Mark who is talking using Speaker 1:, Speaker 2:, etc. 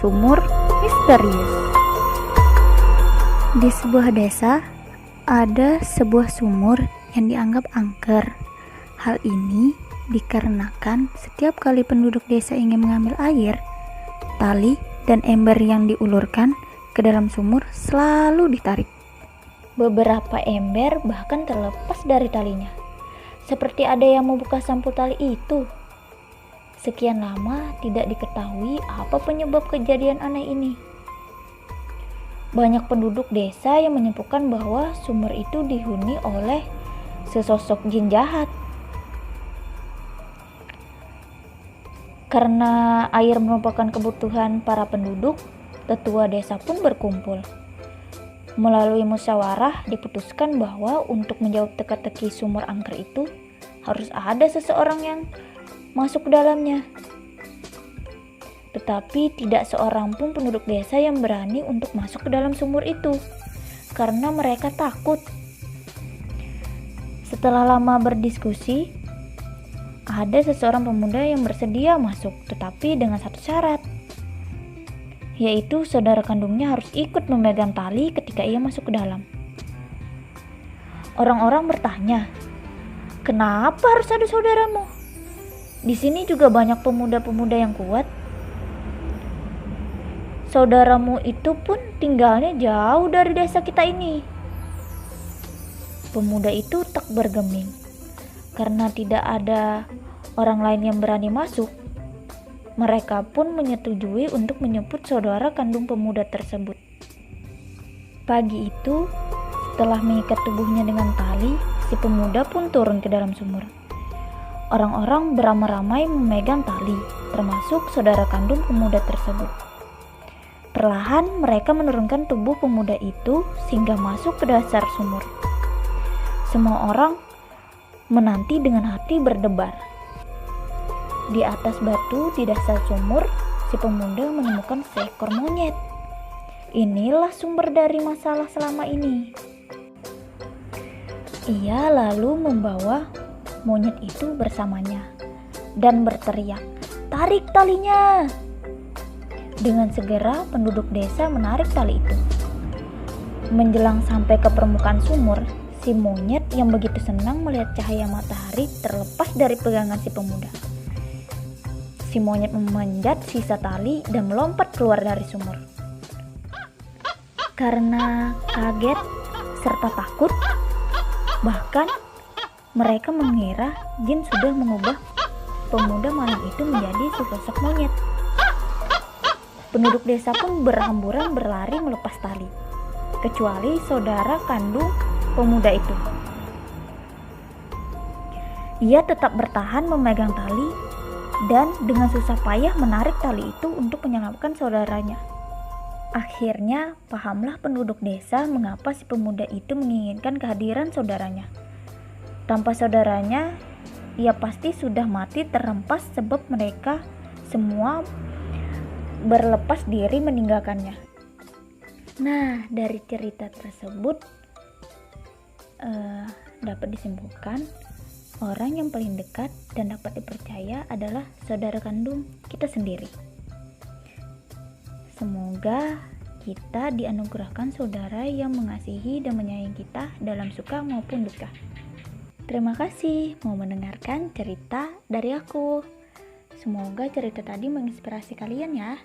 Speaker 1: sumur misterius. Di sebuah desa, ada sebuah sumur yang dianggap angker. Hal ini dikarenakan setiap kali penduduk desa ingin mengambil air, tali dan ember yang diulurkan ke dalam sumur selalu ditarik. Beberapa ember bahkan terlepas dari talinya, seperti ada yang membuka sampul tali itu. Sekian lama tidak diketahui apa penyebab kejadian aneh ini. Banyak penduduk desa yang menyimpulkan bahwa sumur itu dihuni oleh sesosok jin jahat. Karena air merupakan kebutuhan para penduduk, tetua desa pun berkumpul. Melalui musyawarah diputuskan bahwa untuk menjawab teka-teki sumur angker itu harus ada seseorang yang masuk ke dalamnya. Tetapi tidak seorang pun penduduk desa yang berani untuk masuk ke dalam sumur itu karena mereka takut. Setelah lama berdiskusi, ada seseorang pemuda yang bersedia masuk, tetapi dengan satu syarat, yaitu saudara kandungnya harus ikut memegang tali ketika ia masuk ke dalam. Orang-orang bertanya, "Kenapa harus ada saudaramu? Di sini juga banyak pemuda-pemuda yang kuat." "Saudaramu itu pun tinggalnya jauh dari desa kita ini." Pemuda itu tak bergeming. Karena tidak ada orang lain yang berani masuk, mereka pun menyetujui untuk menjemput saudara kandung pemuda tersebut. Pagi itu, setelah mengikat tubuhnya dengan tali, si pemuda pun turun ke dalam sumur. Orang-orang beramai-ramai memegang tali, termasuk saudara kandung pemuda tersebut. Perlahan mereka menurunkan tubuh pemuda itu sehingga masuk ke dasar sumur. Semua orang menanti dengan hati berdebar. Di atas batu di dasar sumur, si pemuda menemukan seekor monyet. Inilah sumber dari masalah selama ini. Ia lalu membawa monyet itu bersamanya dan berteriak, "Tarik talinya!" Dengan segera penduduk desa menarik tali itu. Menjelang sampai ke permukaan sumur, si monyet yang begitu senang melihat cahaya matahari terlepas dari pegangan si pemuda. Si monyet memanjat sisa tali dan melompat keluar dari sumur. Karena kaget serta takut, bahkan mereka mengira jin sudah mengubah pemuda malang itu menjadi sesosok monyet. Penduduk desa pun berhamburan berlari melepas tali, kecuali saudara kandung pemuda itu. Ia tetap bertahan memegang tali dan dengan susah payah menarik tali itu untuk menyelamatkan saudaranya. Akhirnya pahamlah penduduk desa mengapa si pemuda itu menginginkan kehadiran saudaranya. Tanpa saudaranya, ia pasti sudah mati terhempas sebab mereka semua berlepas diri meninggalkannya. Nah, dari cerita tersebut dapat disimpulkan orang yang paling dekat dan dapat dipercaya adalah saudara kandung kita sendiri. Semoga kita dianugerahkan saudara yang mengasihi dan menyayangi kita dalam suka maupun duka. Terima kasih mau mendengarkan cerita dari aku. Semoga cerita tadi menginspirasi kalian ya.